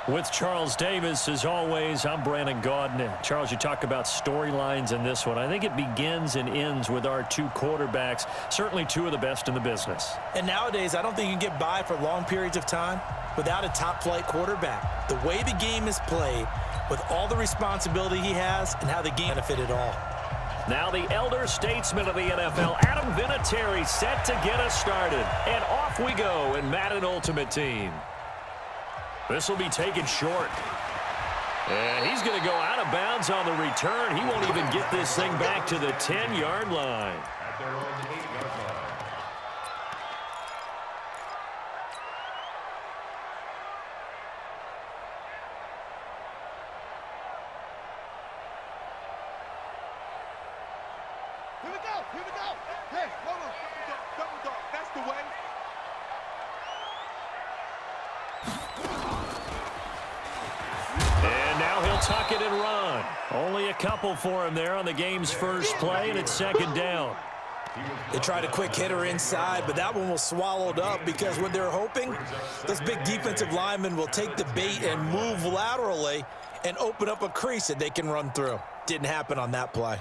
With Charles Davis, as always, I'm Brandon Gaudin. Charles, you talk about storylines in this one. I think it begins and ends with our two quarterbacks, certainly two of the best in the business. And nowadays, I don't think you can get by for long periods of time without a top-flight quarterback. The way the game is played, with all the responsibility he has, and how the game benefited all. Now the elder statesman of the NFL, Adam Vinatieri, set to get us started. And off we go in Madden Ultimate Team. This will be taken short. And he's going to go out of bounds on the return. He won't even get this thing back to the 10-yard line. At their own 8-yard line. Here we go, here we go. Hey, hold on. Double dog, that's the way. And now he'll tuck it and run. Only a couple for him there on the game's first play, and it's second down. They tried a quick hitter inside, but that one was swallowed up because what they're hoping, those big defensive linemen will take the bait and move laterally and open up a crease that they can run through. Didn't happen on that play.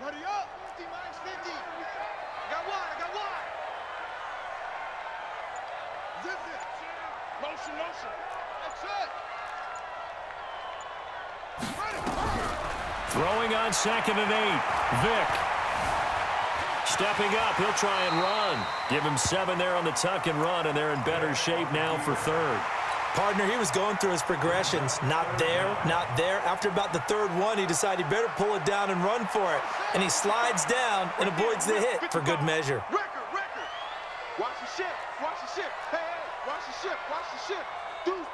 Ready up, 50 minus 50. I got one. Zip it. Motion. That's it. Throwing on 2nd and 8. Vick. Stepping up, he'll try and run. Give him 7 there on the tuck and run, and they're in better shape now for third. Partner, he was going through his progressions. Not there, not there. After about the third one, he decided he better pull it down and run for it. And he slides down and avoids the hit for good measure. Record. Watch the ship. Hey, watch the ship. Deuce.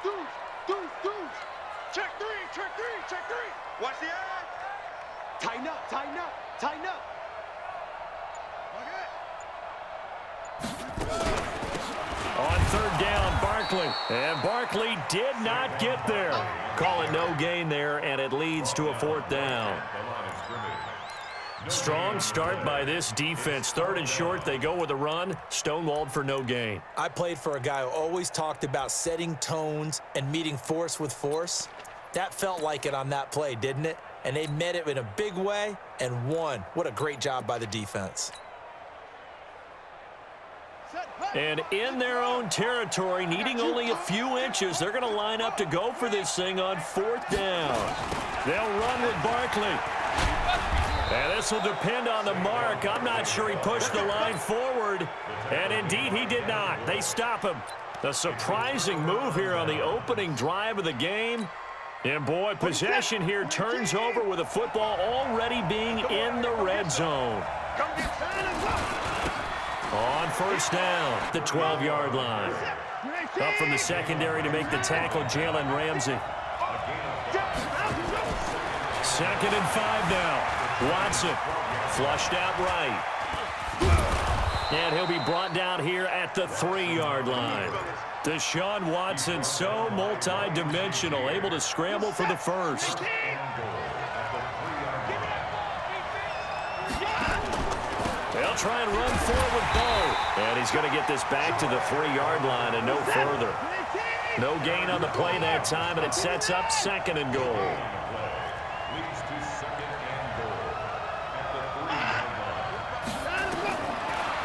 Check three. Watch the eye. Tighten up. On third down, Barkley. And Barkley did not get there. Call it no gain there, and it leads to a fourth down. Strong start by this defense. 3rd and short, they go with a run. Stonewalled for no gain. I played for a guy who always talked about setting tones and meeting force with force. That felt like it on that play, didn't it? And they met it in a big way and won. What a great job by the defense. And in their own territory, needing only a few inches, they're going to line up to go for this thing on 4th down. They'll run with Barkley. And this will depend on the mark. I'm not sure he pushed the line forward. And indeed, he did not. They stop him. A surprising move here on the opening drive of the game. And boy, possession here turns over with the football already being in the red zone. On 1st down, the 12-yard line. Up from the secondary to make the tackle, Jalen Ramsey. 2nd and 5 now. Watson flushed out right. And he'll be brought down here at the 3-yard line. Deshaun Watson, so multi-dimensional, able to scramble for the first. They'll try and run forward, Bo. And he's going to get this back to the 3-yard line and no further. No gain on the play that time, and it sets up 2nd and goal.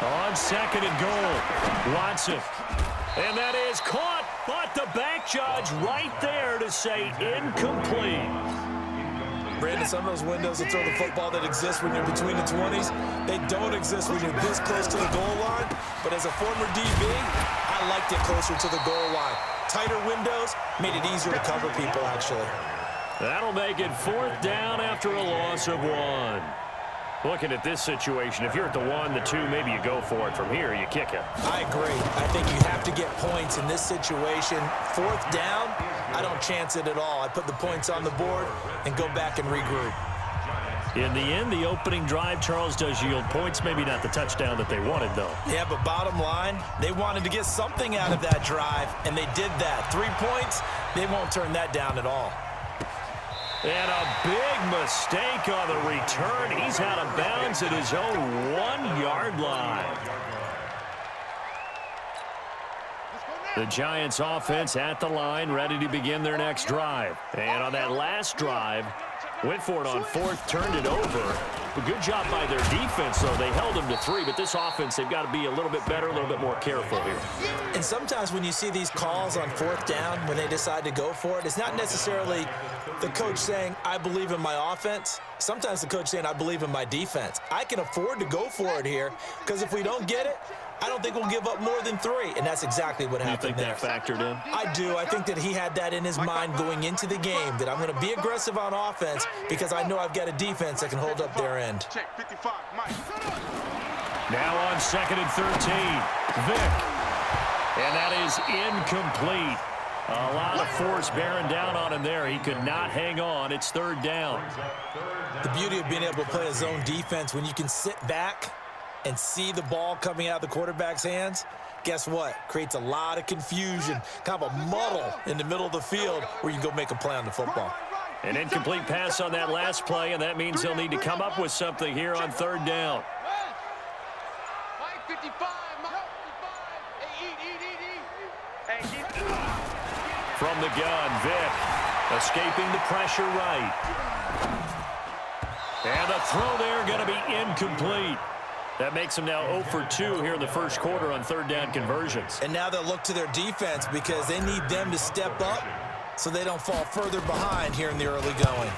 On 2nd and goal, Watson. And that is caught, but the back judge right there to say incomplete. Brandon, some of those windows to throw the football that exist when you're between the 20s, they don't exist when you're this close to the goal line. But as a former DB, I liked it closer to the goal line. Tighter windows made it easier to cover people, actually. That'll make it 4th down after a loss of 1. Looking at this situation, if you're at the 1, the 2, maybe you go for it. From here, you kick it. I agree. I think you have to get points in this situation. 4th down, I don't chance it at all. I put the points on the board and go back and regroup. In the end, the opening drive, Charles, does yield points. Maybe not the touchdown that they wanted, though. Yeah, but bottom line, they wanted to get something out of that drive, and they did that. 3 points, they won't turn that down at all. And a big mistake on the return. He's out of bounds at his own 1-yard line. The Giants offense at the line, ready to begin their next drive. And on that last drive, went for it on fourth, turned it over. A good job by their defense, though. They held them to 3, but this offense, they've got to be a little bit better, a little bit more careful here. And sometimes when you see these calls on fourth down, when they decide to go for it, it's not necessarily the coach saying, I believe in my offense. Sometimes the coach saying, I believe in my defense. I can afford to go for it here, because if we don't get it, I don't think we'll give up more than 3, and that's exactly what happened there. You think that factored in? I do. I think that he had that in his mind going into the game, that I'm going to be aggressive on offense because I know I've got a defense that can hold up their end. Check 55, Mike. Now on 2nd and 13, Vick. And that is incomplete. A lot of force bearing down on him there. He could not hang on. It's 3rd down. The beauty of being able to play a zone defense when you can sit back and see the ball coming out of the quarterback's hands, guess what? Creates a lot of confusion, kind of a muddle in the middle of the field where you can go make a play on the football. An incomplete pass on that last play, and that means they'll need to come up with something here on 3rd down. Mike 55, Mike 55. Hey, From the gun, Vick escaping the pressure right. And the throw there going to be incomplete. That makes them now 0 for 2 here in the first quarter on 3rd down conversions. And now they'll look to their defense because they need them to step up so they don't fall further behind here in the early going.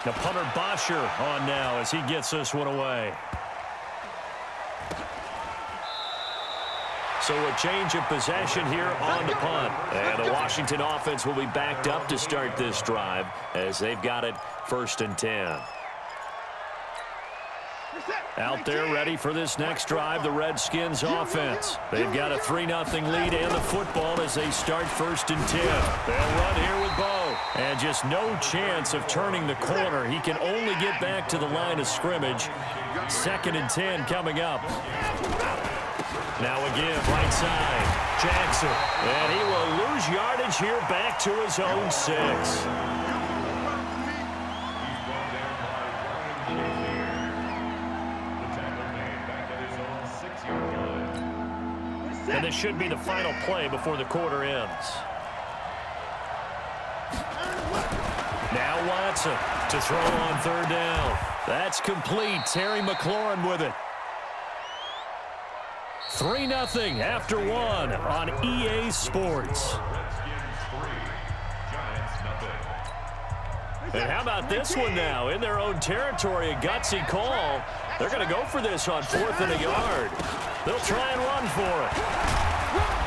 The punter Bosher on now as he gets this one away. So a change of possession here on the punt. And the Washington offense will be backed up to start this drive as they've got it 1st and 10. Out there ready for this next drive, the Redskins offense. They've got a 3-0 lead and the football as they start 1st and 10. They'll run here with Bo. And just no chance of turning the corner. He can only get back to the line of scrimmage. 2nd and 10 coming up. Now again, right side, Jackson. And he will lose yardage here back to his own 6. And this should be the final play before the quarter ends. Now Watson to throw on 3rd down. That's complete. Terry McLaurin with it. 3-0 after 1 on EA Sports. And how about this one now? In their own territory, a gutsy call. They're going to go for this on 4th and a yard. They'll try and run for it.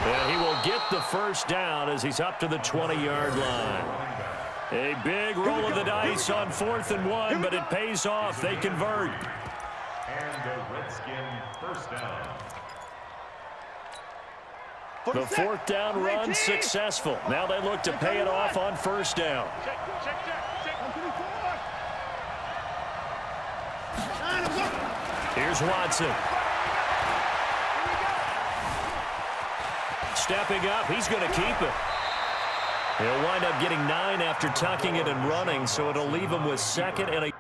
And he will get the 1st down as he's up to the 20-yard line. A big roll of the dice on 4th and 1, but it pays off. They convert. And the Redskin 1st down. The 4th down run successful. Now they look to pay it off on 1st down. Here's Watson. Stepping up, he's going to keep it. He'll wind up getting 9 after tucking it and running, so it'll leave him with 2nd and a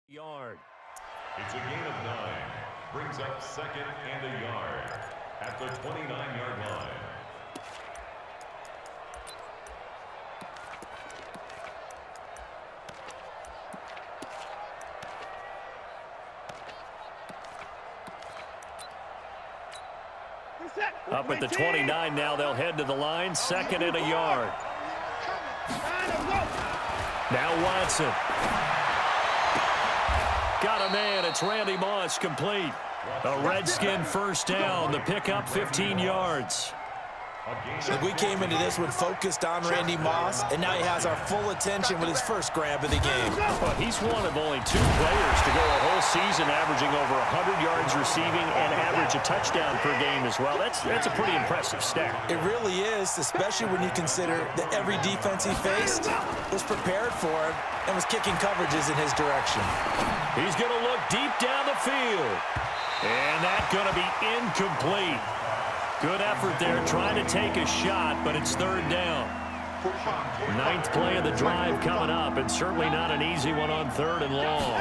yard. It's a gain of 9. Brings up 2nd and a yard at the 29-yard line. Up at the 29 now, they'll head to the line. 2nd and a yard. Now Watson. Got a man. It's Randy Moss complete. A Redskin 1st down. The pickup 15 yards. Like we came into this one focused on Randy Moss, and now he has our full attention with his first grab of the game. Well, he's one of only 2 players to go a whole season averaging over 100 yards receiving and average a touchdown per game as well. That's a pretty impressive stat. It really is, especially when you consider that every defense he faced was prepared for him and was kicking coverages in his direction. He's going to look deep down the field. And that's going to be incomplete. Good effort there trying to take a shot, but it's third down. Ninth play of the drive coming up, and certainly not an easy one on third and long.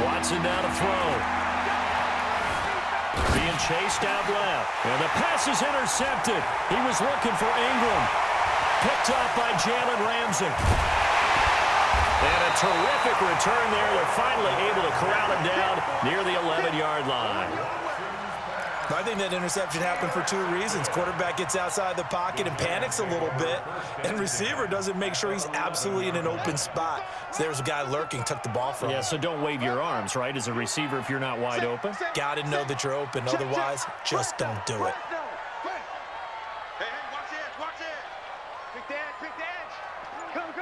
Watson now to throw. Being chased out left. And the pass is intercepted. He was looking for Ingram. Picked up by Jalen Ramsey. And a terrific return there. They're finally able to corral him down near the 11-yard line. I think that interception happened for two reasons. Quarterback gets outside the pocket and panics a little bit, and receiver doesn't make sure he's absolutely in an open spot. So there's a guy lurking, took the ball from him. Yeah, so don't wave your arms, right, as a receiver if you're not wide open. Got to know that you're open. Otherwise, just don't do it. Hey, watch it, watch it. Pick the edge. Come.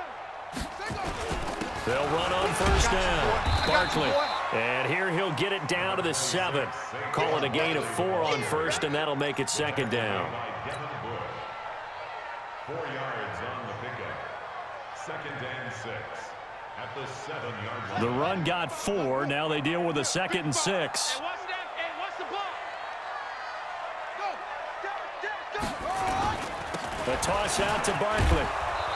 They'll run on first down. Barkley. And here he'll get it down to the 7. Call it a gain of 4 on first, and that'll make it second down. 4 yards on the pickup. Second and 6 at the 7-yard line. The run got 4. Now they deal with a 2nd and 6. Hey, watch that. Hey, watch the ball. Go. The toss out to Barkley.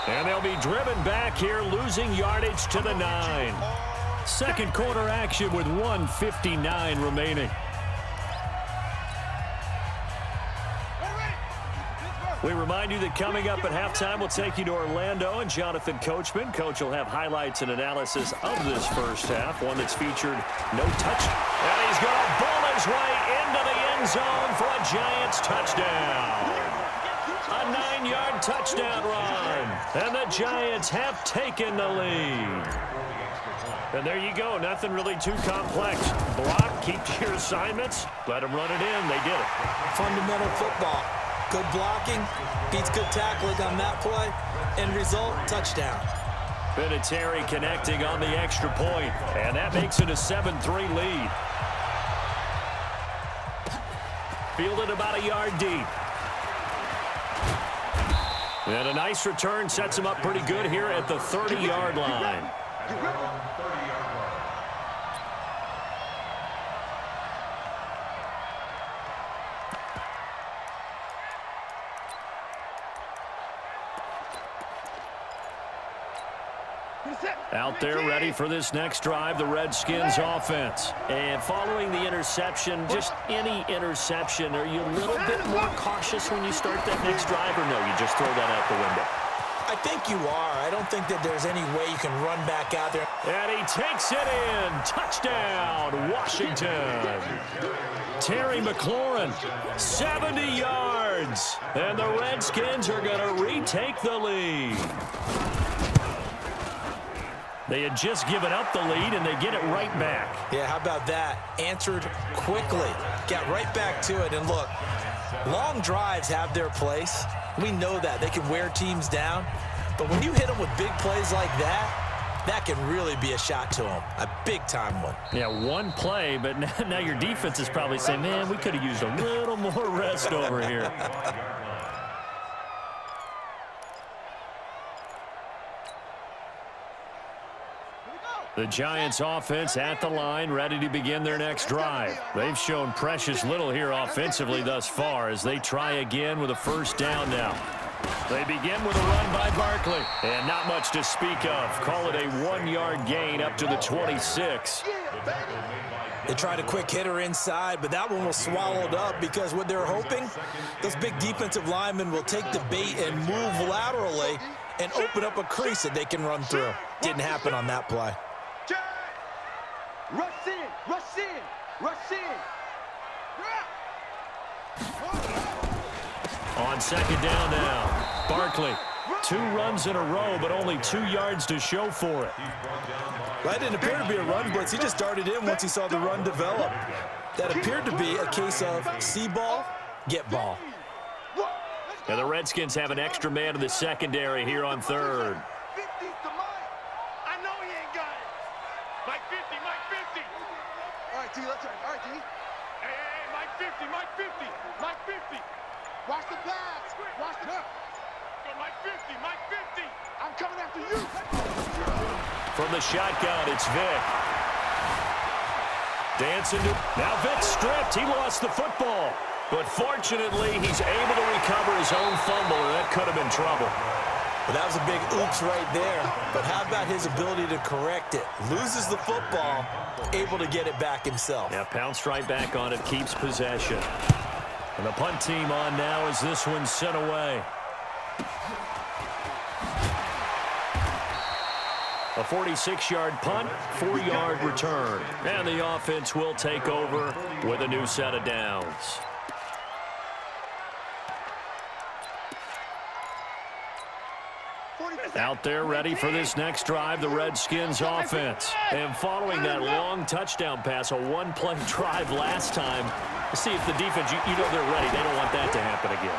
And they'll be driven back here, losing yardage to the 9. Second quarter action with 1:59 remaining. We remind you that coming up at halftime, we'll take you to Orlando and Jonathan Coachman. Coach will have highlights and analysis of this first half, one that's featured no touch. And he's going to bowl his way into the end zone for a Giants touchdown. A 9-yard touchdown run. And the Giants have taken the lead. And there you go. Nothing really too complex. Block, keep to your assignments, let them run it in. They did it. Fundamental football. Good blocking, beats good tackling on that play, end result, touchdown. Vinatieri connecting on the extra point, and that makes it a 7-3 lead. Fielded about a yard deep. And a nice return sets him up pretty good here at the 30-yard line. Out there ready for this next drive, the Redskins offense. And following the interception, just any interception, are you a little bit more cautious when you start that next drive, or no, you just throw that out the window? I think you are. I don't think that there's any way you can run back out there. And he takes it in. Touchdown, Washington. Terry McLaurin, 70 yards. And the Redskins are going to retake the lead. They had just given up the lead, and they get it right back. Yeah, how about that? Answered quickly. Got right back to it. And look, long drives have their place. We know that. They can wear teams down. But when you hit them with big plays like that, that can really be a shot to them. A big-time one. Yeah, one play, but now your defense is probably saying, man, we could have used a little more rest over here. The Giants offense at the line, ready to begin their next drive. They've shown precious little here offensively thus far as they try again with a first down now. They begin with a run by Barkley, and not much to speak of. Call it a 1-yard gain up to the 26. They tried a quick hitter inside, but that one was swallowed up because what they're hoping, those big defensive linemen will take the bait and move laterally and open up a crease that they can run through. Didn't happen on that play. Rush in, rush in, rush in. On second down now, Barkley. 2 runs in a row, but only 2 yards to show for it. That didn't appear to be a run blitz. He just darted in once he saw the run develop. That appeared to be a case of see ball, get ball. Now the Redskins have an extra man in the secondary here on third. I know he ain't got it. Mike 50, Mike 50. All right, T, let's try. All right, T. Hey, Mike 50, Mike 50, Mike 50. Watch the pass. Watch the pass. Go, Mike 50, Mike 50. I'm coming after you. From the shotgun, it's Vic. Dancing to... Now Vic stripped. He lost the football. But fortunately, he's able to recover his own fumble, and that could have been trouble. Well, that was a big oops right there. But how about his ability to correct it? Loses the football, able to get it back himself. Yeah, pounced right back on it, keeps possession. And the punt team on now as this one's sent away. A 46-yard punt, 4-yard return. And the offense will take over with a new set of downs. Out there ready for this next drive, the Redskins offense. And following that long touchdown pass, a one-play drive last time, see if the defense, you know they're ready. They don't want that to happen again.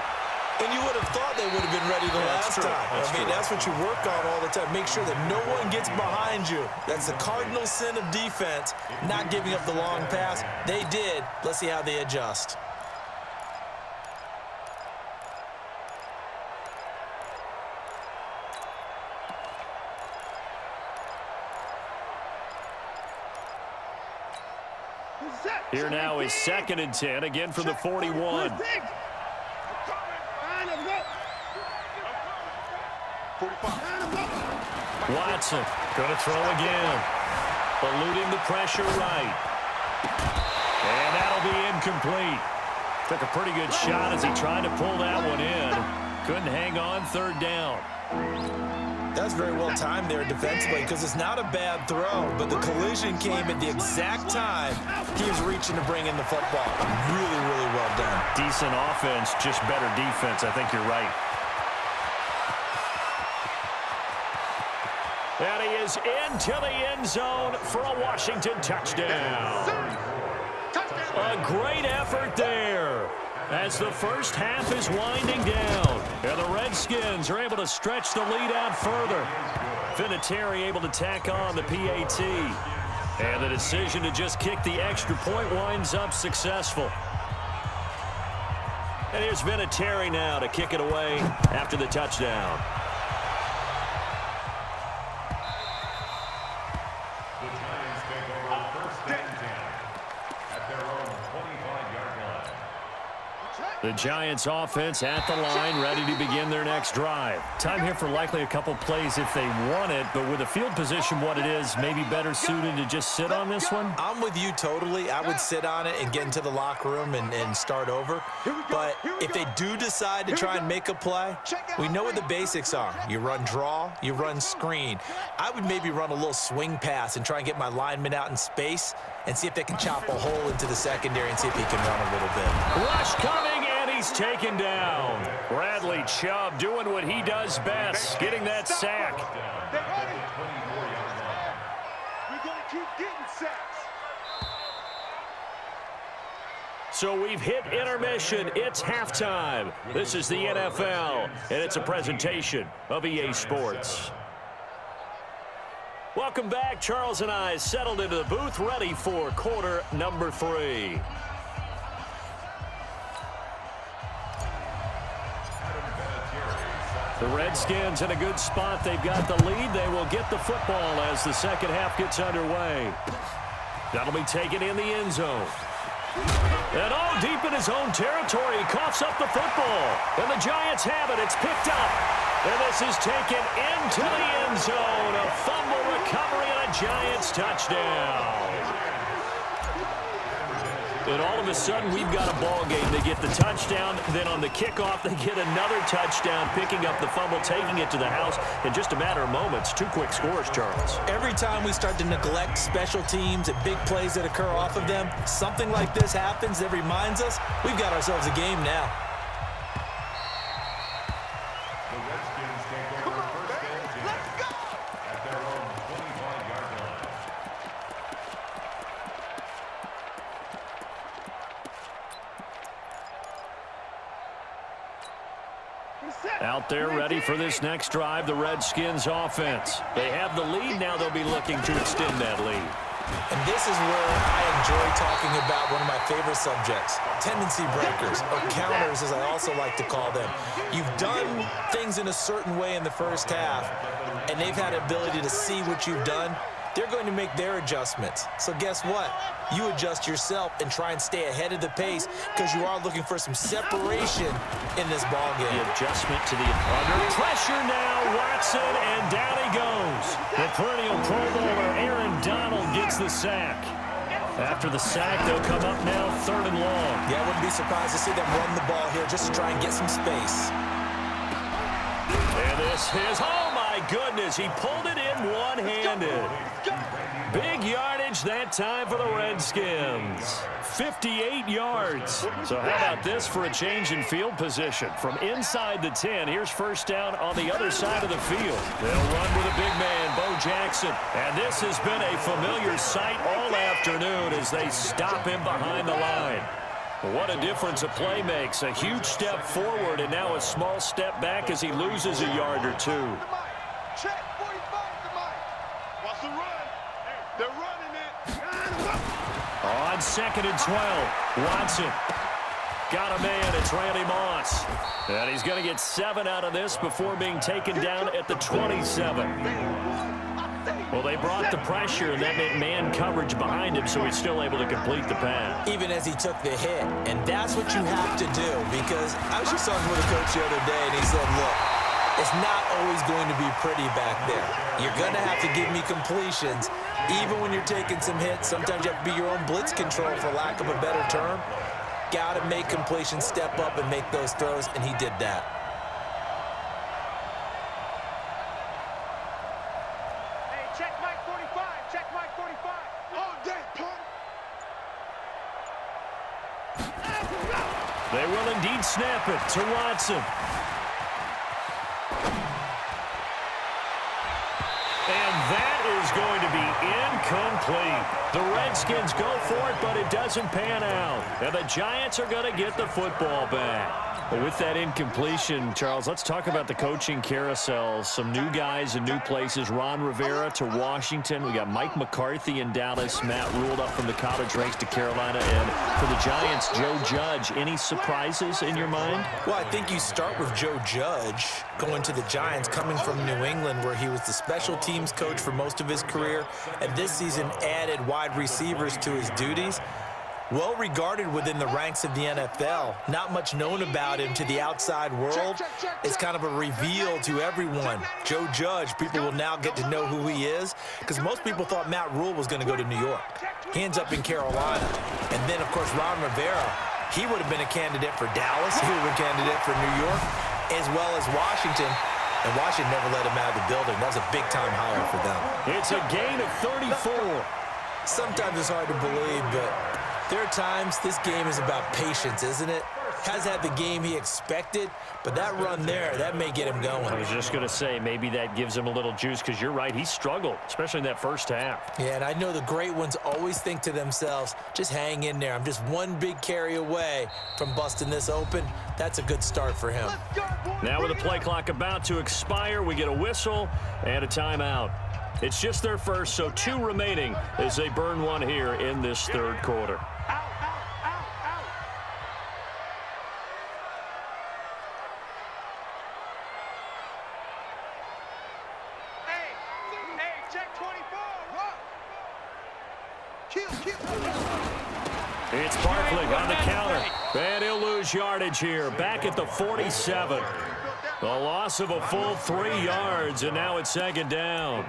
And you would have thought they would have been ready the last time. That's what you work on all the time. Make sure that no one gets behind you. That's the cardinal sin of defense, not giving up the long pass. They did. Let's see how they adjust. Here now is 2nd and 10, again from the 41. Watson going to throw again. Eluding the pressure right. And that'll be incomplete. Took a pretty good shot as he tried to pull that one in. Couldn't hang on, 3rd down. That's very well timed there defensively because it's not a bad throw, but the collision came at the exact time he was reaching to bring in the football. Really, really well done. Decent offense, just better defense. I think you're right. And he is into the end zone for a Washington touchdown. A great effort there as the first half is winding down. And the Redskins are able to stretch the lead out further. Vinatieri able to tack on the PAT. And the decision to just kick the extra point winds up successful. And here's Vinatieri now to kick it away after the touchdown. The Giants take over 1st and 10 at their own 25-yard line. The Giants offense at the line, ready to begin their next drive. Time here for likely a couple plays if they want it, but with the field position what it is, maybe better suited to just sit on this one? I'm with you totally. I would sit on it and get into the locker room and start over. But if they do decide to try and make a play, we know what the basics are. You run draw, you run screen. I would maybe run a little swing pass and try and get my lineman out in space and see if they can chop a hole into the secondary and see if he can run a little bit. Rush coming, and he's taken down. Bradley Chubb doing what he does best, getting that sack. We're going to keep getting sacks. So we've hit intermission. It's halftime. This is the NFL, and it's a presentation of EA Sports. Welcome back. Charles and I settled into the booth, ready for quarter number 3. The Redskins in a good spot. They've got the lead. They will get the football as the second half gets underway. That'll be taken in the end zone. And all deep in his own territory, he coughs up the football. And the Giants have it. It's picked up. And this is taken into the end zone. A fumble recovery and a Giants touchdown. And all of a sudden, we've got a ball game. They get the touchdown. Then on the kickoff, they get another touchdown, picking up the fumble, taking it to the house in just a matter of moments. 2 quick scores, Charles. Every time we start to neglect special teams and big plays that occur off of them, something like this happens that reminds us we've got ourselves a game now. The Redskins take over 1st and 10 at their own 25-yard line. Out there ready for this next drive, the Redskins offense. They have the lead. Now they'll be looking to extend that lead. And this is where I enjoy talking about one of my favorite subjects, tendency breakers, or counters as I also like to call them. You've done things in a certain way in the first half, and they've had the ability to see what you've done they're going to make their adjustments. So guess what? You adjust yourself and try and stay ahead of the pace because you are looking for some separation in this ball game. The adjustment to the under pressure now. Watson, and down he goes. The perennial Pro Bowler Aaron Donald gets the sack. After the sack, they'll come up now 3rd and long. Yeah, I wouldn't be surprised to see them run the ball here just to try and get some space. And this is, oh my goodness, he pulled it in one-handed. Big yardage that time for the Redskins. 58 yards. So how about this for a change in field position? From inside the 10, here's first down on the other side of the field. They'll run with a big man, Bo Jackson. And this has been a familiar sight all afternoon as they stop him behind the line. What a difference a play makes. A huge step forward and now a small step back as he loses a yard or two. Check 45 to Mike. Watch the run. They're running it. On 2nd and 12, Watson. Got a man, it's Randy Moss. And he's going to get 7 out of this before being taken down at the 27. Well, they brought the pressure, and that meant man coverage behind him, so he's still able to complete the pass. Even as he took the hit, and that's what you have to do, because I was just talking with a coach the other day, and he said, look, it's not always going to be pretty back there. You're going to have to give me completions. Even when you're taking some hits, sometimes you have to be your own blitz control, for lack of a better term. Got to make completions, step up, and make those throws, and he did that. Hey, check Mike 45. Check Mike 45. Oh, dang, punt. They will indeed snap it to Watson. And that is going to be incomplete. The Redskins go for it, but it doesn't pan out. And the Giants are going to get the football back. Well, with that incompletion, Charles, let's talk about the coaching carousel. Some new guys in new places. Ron Rivera to Washington. We got Mike McCarthy in Dallas. Matt Rule up from the college ranks to Carolina. And for the Giants, Joe Judge. Any surprises in your mind? Well, I think you start with Joe Judge going to the Giants, coming from New England, where he was the special teams coach for most of his career, and this season added wide receivers to his duties. Well regarded within the ranks of the NFL. Not much known about him to the outside world. It's kind of a reveal to everyone. Joe Judge, people will now get to know who he is, because most people thought Matt Rule was going to go to New York. He ends up in Carolina. And then, of course, Ron Rivera, he would have been a candidate for Dallas. He would have been a candidate for New York, as well as Washington. And Washington never let him out of the building. That was a big-time hire for them. It's a gain of 34. Sometimes it's hard to believe, but there are times this game is about patience, isn't it? Has had the game he expected, but that run there, that may get him going. I was just going to say, maybe that gives him a little juice, because you're right, he struggled, especially in that first half. Yeah, and I know the great ones always think to themselves, just hang in there. I'm just one big carry away from busting this open. That's a good start for him. Now with the play clock about to expire, we get a whistle and a timeout. It's just their first, so 2 remaining as they burn one here in this third quarter. It's Barkley on the counter. And he'll lose yardage here. Back at the 47. A loss of a full 3 yards, and now it's 2nd down.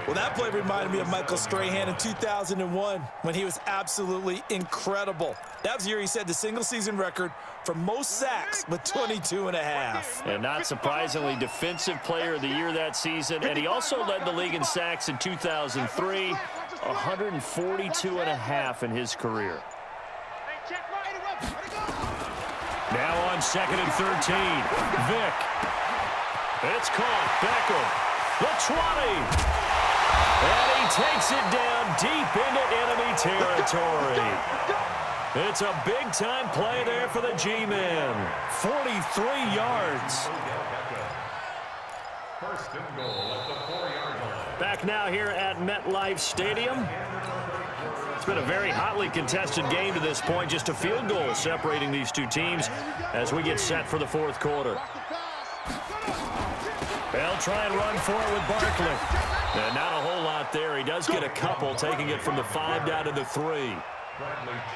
Well, that play reminded me of Michael Strahan in 2001 when he was absolutely incredible. That was the year he set the single-season record for most sacks with 22.5. And not surprisingly, Defensive Player of the Year that season. And he also led the league in sacks in 2003, 142.5 in his career. Now on 2nd and 13, Vick. It's caught. Beckham. The 20. And he takes it down deep into enemy territory. It's a big-time play there for the G-men. 43 yards. First and goal at the 4-yard line. Back now here at MetLife Stadium. It's been a very hotly contested game to this point. Just a field goal separating these two teams as we get set for the fourth quarter. They'll try and run for it with Barkley. And not a whole lot there. He does get a couple, taking it from the 5 down to the 3.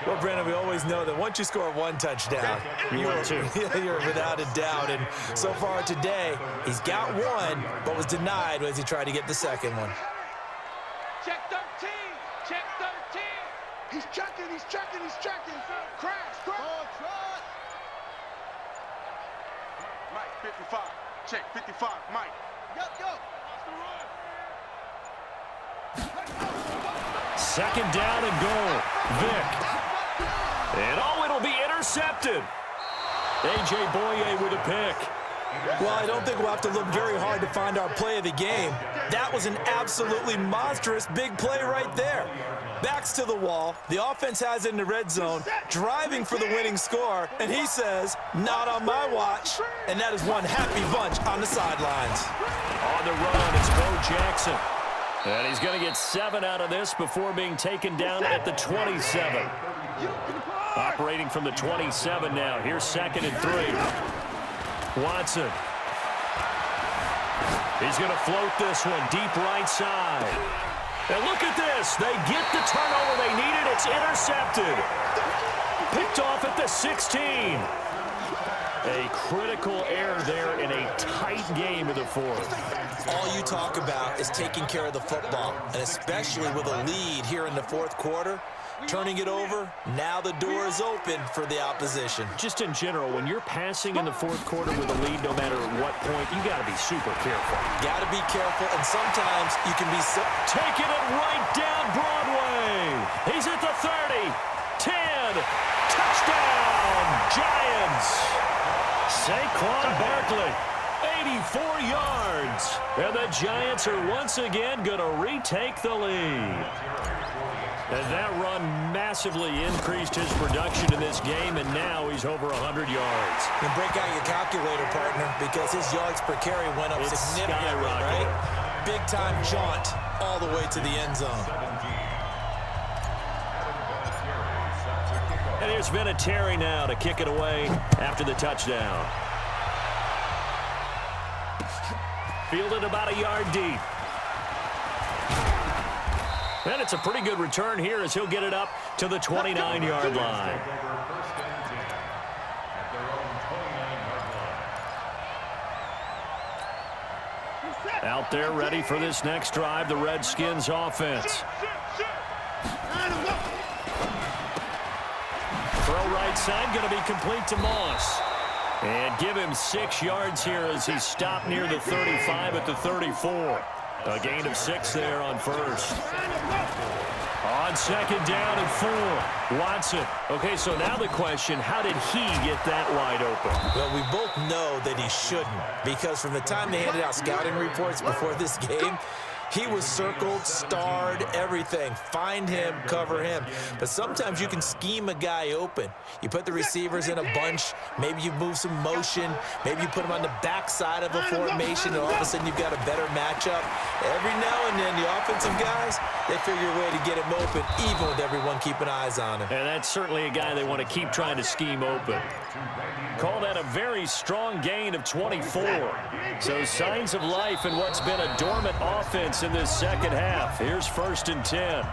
Well, Brandon, we always know that once you score one touchdown, you're without a doubt. And so far today, he's got one, but was denied as he tried to get the second one. Check 13. Check 13. He's checking. He's checking. He's checking. Crash. Mike, 55. Check 55. Mike. Go. Second down and goal. Vic. And it'll be intercepted. A.J. Boye with a pick. Well, I don't think we'll have to look very hard to find our play of the game. That was an absolutely monstrous big play right there. Backs to the wall. The offense has it in the red zone, driving for the winning score, and he says, not on my watch. And that is one happy bunch on the sidelines. On the run, it's Bo Jackson. And he's going to get 7 out of this before being taken down at the 27. Operating from the 27 now. Here's 2nd and 3. Watson. He's going to float this one deep right side. And look at this. They get the turnover they needed. It's intercepted. Picked off at the 16. A critical error there in a tight game of the 4th. All you talk about is taking care of the football, and especially with a lead here in the 4th quarter, turning it over, now the door is open for the opposition. Just in general, when you're passing in the 4th quarter with a lead, no matter what point, you got to be super careful. Got to be careful, and sometimes you can be taking it right down Broadway. He's at the 30, 10, touchdown, Giants. Saquon Barkley, 84 yards. And the Giants are once again going to retake the lead. And that run massively increased his production in this game, and now he's over 100 yards. And break out your calculator, partner, because his yards per carry went up significantly, right? Big-time jaunt all the way to the end zone. And here's Vinatieri now to kick it away after the touchdown. Fielded about a yard deep. And it's a pretty good return here as he'll get it up to the 29-yard line. Out there ready for this next drive, the Redskins offense. Throw right side, going to be complete to Moss. And give him 6 yards here as he's stopped near the 35 at the 34. A gain of 6 there on first. On second down and 4, Watson. Okay, so now the question, how did he get that wide open? Well, we both know that he shouldn't, because from the time they handed out scouting reports before this game, he was circled, starred, everything. Find him, cover him. But sometimes you can scheme a guy open. You put the receivers in a bunch. Maybe you move some motion. Maybe you put him on the backside of a formation, and all of a sudden you've got a better matchup. Every now and then, the offensive guys, they figure a way to get him open, even with everyone keeping eyes on him. And that's certainly a guy they want to keep trying to scheme open. Call that a very strong gain of 24. So signs of life in what's been a dormant offense in this second half. Here's 1st and 10.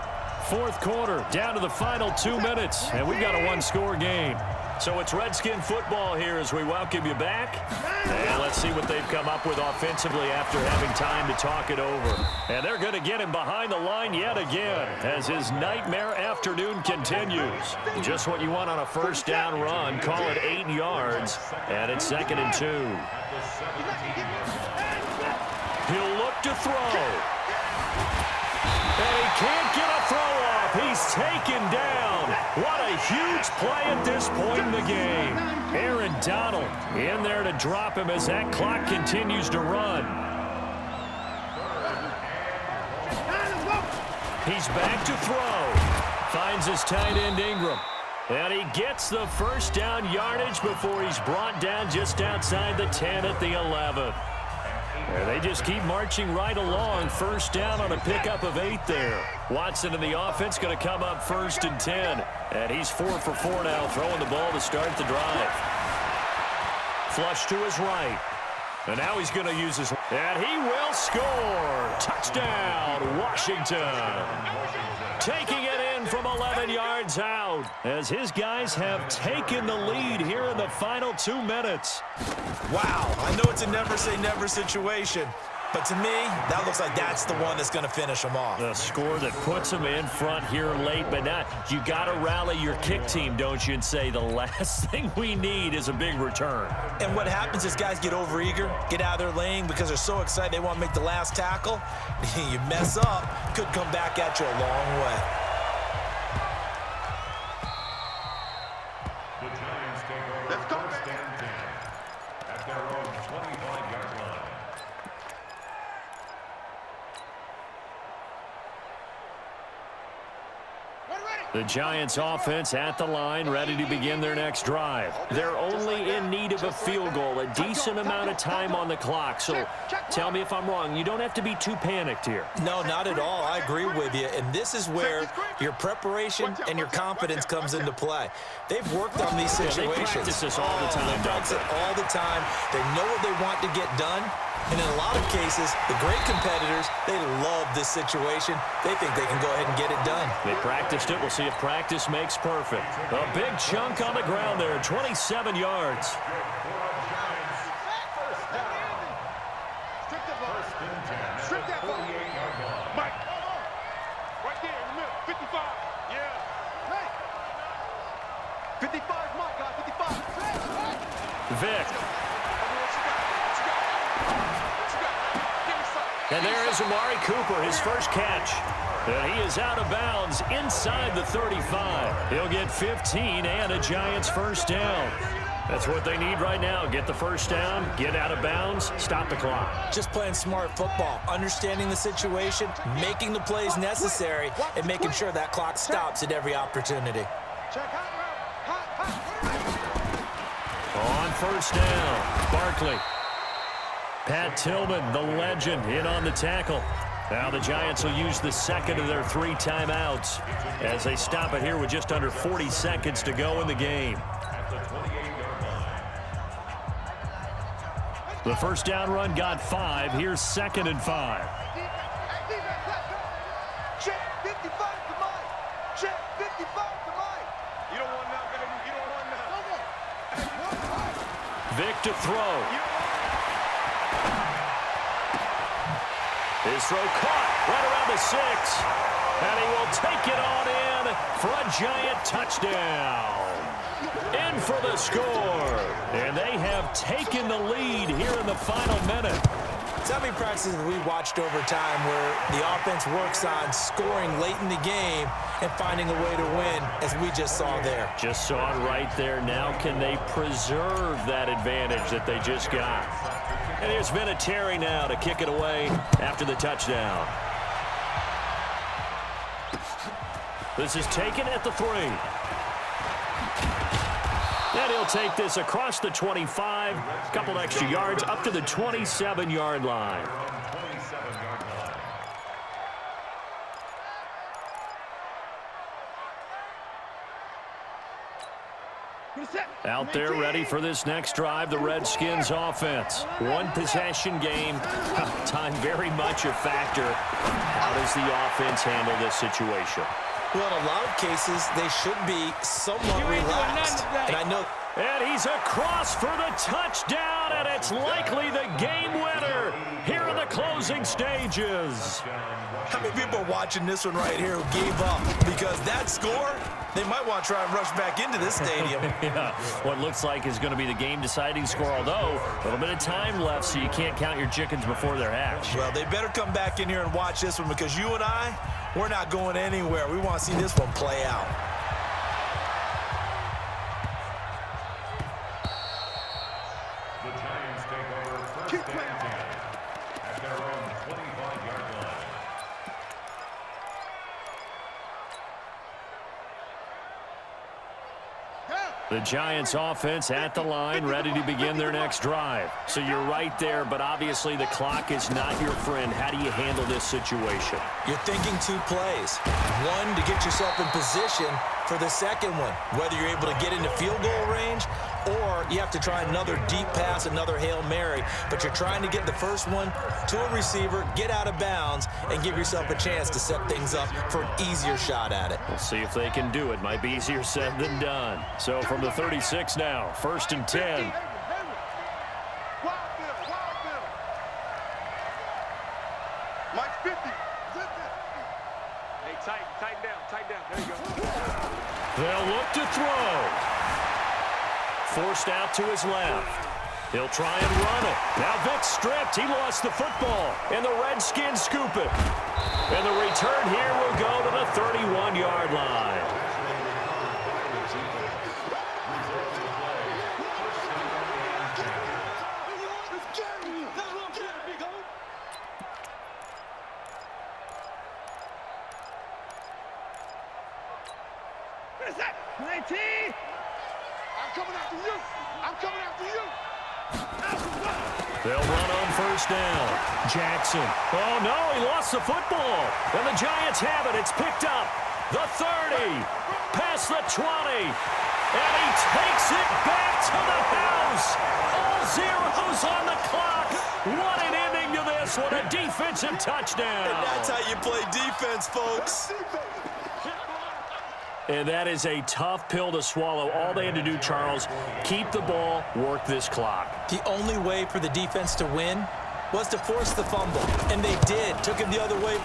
4th quarter, down to the final 2 minutes, and we've got a 1-score game. So it's Redskin football here as we welcome you back. And let's see what they've come up with offensively after having time to talk it over. And they're going to get him behind the line yet again as his nightmare afternoon continues. Just what you want on a first down run. Call it 8 yards, and it's 2nd and 2. He'll look to throw. And he can't get a throw off. He's taken down. What a huge play at this point in the game. Aaron Donald in there to drop him as that clock continues to run. He's back to throw. Finds his tight end Ingram. And he gets the first down yardage before he's brought down just outside the 10 at the 11. And they just keep marching right along. First down on a pickup of 8 there. Watson in the offense going to come up 1st and 10. And he's 4 for 4 now, throwing the ball to start the drive. Flush to his right. And now he's going to use his... And he will score. Touchdown, Washington. Taking it in from 11 yards out as his guys have taken the lead here in the final 2 minutes. Wow, I know it's a never say never situation, but to me, that looks like that's the one that's going to finish them off. The score that puts them in front here late, but not. You got to rally your kick team, don't you, and say the last thing we need is a big return. And what happens is guys get overeager, get out of their lane because they're so excited they want to make the last tackle. You mess up, could come back at you a long way. The Giants take over first and 10 at their own 25-yard line. The Giants offense at the line, ready to begin their next drive. They're only in need of a field goal, a decent amount of time on the clock. So tell me if I'm wrong. You don't have to be too panicked here. No, not at all. I agree with you. And this is where your preparation and your confidence comes into play. They've worked on these situations. They practice this all the time. They practice it all the time. They know what they want to get done. And in a lot of cases, the great competitors, they love this situation. They think they can go ahead and get it done. They practiced it. We'll see if practice makes perfect. A big chunk on the ground there, 27 yards. Strip that ball. Mike. Right there in the middle. 55. Yeah. Hey. 55, Mike, guys. 55. Vic. And there is Amari Cooper, his first catch. And he is out of bounds inside the 35. He'll get 15 and a Giants first down. That's what they need right now. Get the first down, get out of bounds, stop the clock. Just playing smart football, understanding the situation, making the plays necessary, and making sure that clock stops at every opportunity. On first down, Barkley. Pat Tillman, the legend, in on the tackle. Now the Giants will use the second of their 3 timeouts as they stop it here with just under 40 seconds to go in the game. At the 28-yard line. The first down run got 5. Here's 2nd and 5. Check 55 to Mike. Check 55 to Mike. You don't want now, baby. You don't want now. Vic to throw. His throw caught right around the 6. And he will take it on in for a Giant touchdown. In for the score. And they have taken the lead here in the final minute. So how many practices have we watched over time where the offense works on scoring late in the game and finding a way to win, as we just saw there? Just saw it right there. Now can they preserve that advantage that they just got? And here's Vinatieri now to kick it away after the touchdown. This is taken at the 3. And he'll take this across the 25, a couple extra yards up to the 27-yard line. Out there ready for this next drive, the Redskins offense. One possession game, time very much a factor. How does the offense handle this situation? Well, in a lot of cases, they should be somewhat relaxed. And I know. And he's across for the touchdown, and it's likely the game winner here in the closing stages. How many people are watching this one right here who gave up? Because that score, they might want to try and rush back into this stadium. Yeah, what looks like is going to be the game-deciding score, although a little bit of time left, so you can't count your chickens before they're hatched. Well, they better come back in here and watch this one, because you and I, we're not going anywhere. We want to see this one play out. The Giants take over first and 10 at their own 25-yard line. The Giants offense at the line, ready to begin their next drive. So you're right there, but obviously the clock is not your friend. How do you handle this situation? You're thinking 2 plays. One, to get yourself in position for the second one, whether you're able to get into field goal range or you have to try another deep pass, another Hail Mary, but you're trying to get the first one to a receiver, get out of bounds, and give yourself a chance to set things up for an easier shot at it. We'll see if they can do it. Might be easier said than done. So from the 36 now, 1st and 10. Mike 50. Hey, tighten down. There you go. They'll look to throw. Forced out to his left. He'll try and run it. Now Vick's stripped. He lost the football. And the Redskins scoop it. And the return here will go to the 31-yard line. They'll run on 1st down. Jackson. Oh, no, he lost the football. And the Giants have it. It's picked up. The 30. Past the 20. And he takes it back to the house. All zeros on the clock. What an ending to this. What a defensive touchdown. And that's how you play defense, folks. And that is a tough pill to swallow. All they had to do, Charles, keep the ball, work this clock. The only way for the defense to win was to force the fumble. And they did. Took him the other way.